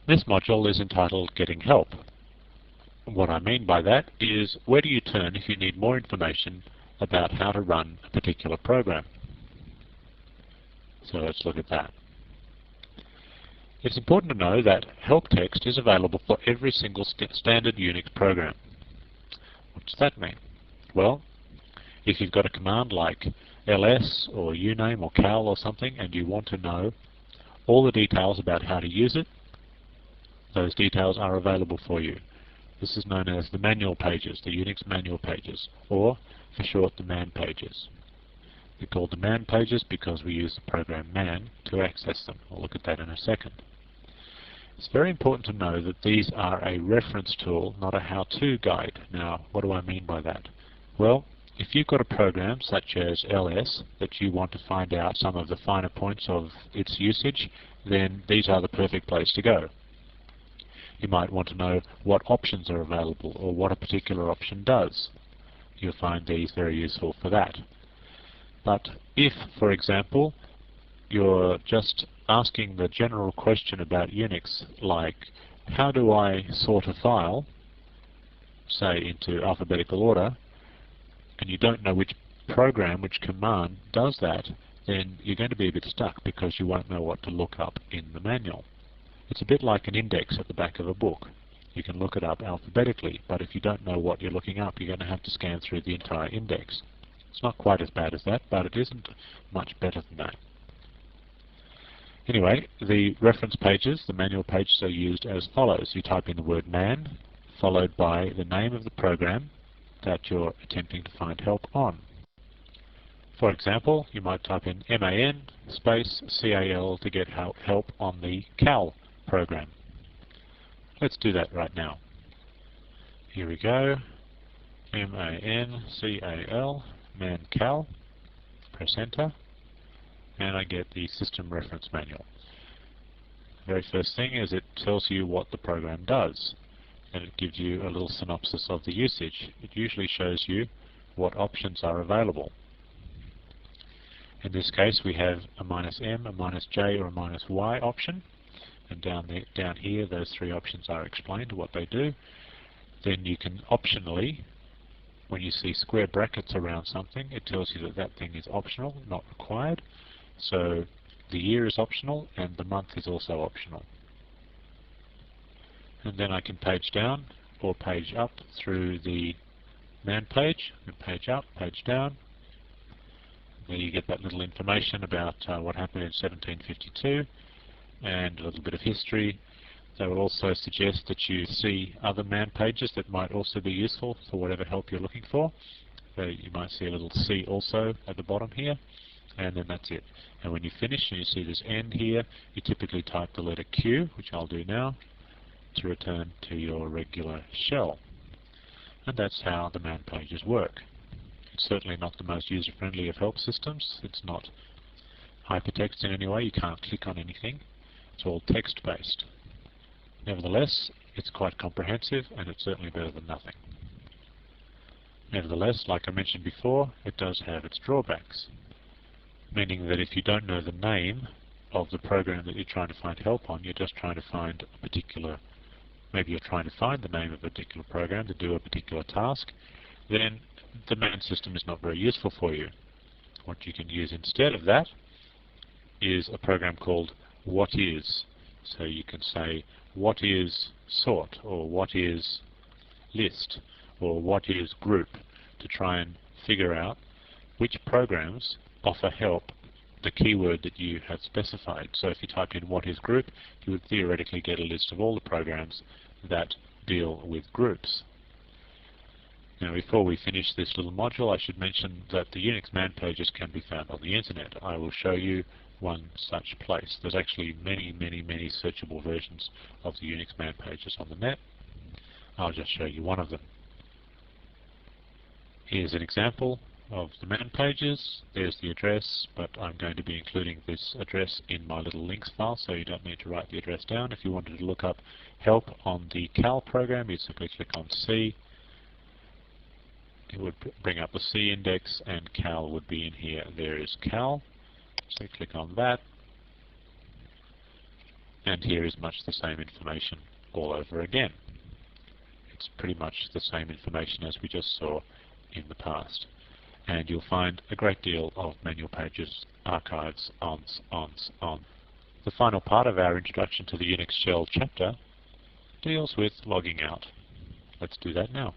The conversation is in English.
This module is entitled Getting Help. What I mean by that is, where do you turn if you need more information about how to run a particular program? So let's look at that. It's important to know that help text is available for every single standard Unix program. What does that mean? Well, if you've got a command like ls or uname or cal or something and you want to know all the details about how to use it, those details are available for you. This is known as the manual pages, the Unix manual pages, or for short the man pages. They're called the man pages because we use the program man to access them. We'll look at that in a second. It's very important to know that these are a reference tool, not a how-to guide. Now, what do I mean by that? Well, if you've got a program such as ls that you want to find out some of the finer points of its usage, then these are the perfect place to go. You might want to know what options are available or what a particular option does. You'll find these very useful for that. But if, for example, you're just asking the general question about Unix, like how do I sort a file, say into alphabetical order, and you don't know which program, which command does that, then you're going to be a bit stuck because you won't know what to look up in the manual. It's a bit like an index at the back of a book. You can look it up alphabetically, but if you don't know what you're looking up, you're going to have to scan through the entire index. It's not quite as bad as that, but it isn't much better than that. Anyway, the reference pages, the manual pages, are used as follows. You type in the word man, followed by the name of the program that you're attempting to find help on. For example, you might type in man space cal to get help on the cal program. Let's do that right now. Here we go. man-cal, man-cal. Press enter, and I get the system reference manual. The very first thing is it tells you what the program does, and it gives you a little synopsis of the usage. It usually shows you what options are available. In this case, we have a -m, a -j, or a -y option, and down here, those three options are explained, what they do. Then you can optionally, when you see square brackets around something, it tells you that that thing is optional, not required. So the year is optional, and the month is also optional. And then I can page down or page up through the man page, and page up, page down. There you get that little information about what happened in 1752 and a little bit of history. They will also suggest that you see other man pages that might also be useful for whatever help you're looking for. So you might see a little C also at the bottom here, and then that's it. And when you finish and you see this end here, you typically type the letter Q, which I'll do now, to return to your regular shell. And that's how the man pages work. It's certainly not the most user-friendly of help systems. It's not hypertext in any way. You can't click on anything. It's all text-based. Nevertheless, it's quite comprehensive, and it's certainly better than nothing. Nevertheless, like I mentioned before, it does have its drawbacks, meaning that if you don't know the name of the program that you're trying to find help on, you're just trying to find a particular, maybe you're trying to find the name of a particular program to do a particular task, then the man system is not very useful for you. What you can use instead of that is a program called whatis. So you can say what is sort, or what is list, or what is group, to try and figure out which programs offer help the keyword that you have specified. So if you typed in what is group, you would theoretically get a list of all the programs that deal with groups. Now, before we finish this little module, I should mention that the Unix man pages can be found on the internet. I will show you one such place. There's actually many searchable versions of the Unix man pages on the net. I'll just show you one of them. Here's an example of the man pages. There's the address, but I'm going to be including this address in my little links file, so you don't need to write the address down. If you wanted to look up help on the cal program, you'd simply click on C. It would bring up the C index, and cal would be in here. There is cal. So click on that. And here is much the same information all over again. It's pretty much the same information as we just saw in the past. And you'll find a great deal of manual pages, archives, ONS. The final part of our introduction to the Unix shell chapter deals with logging out. Let's do that now.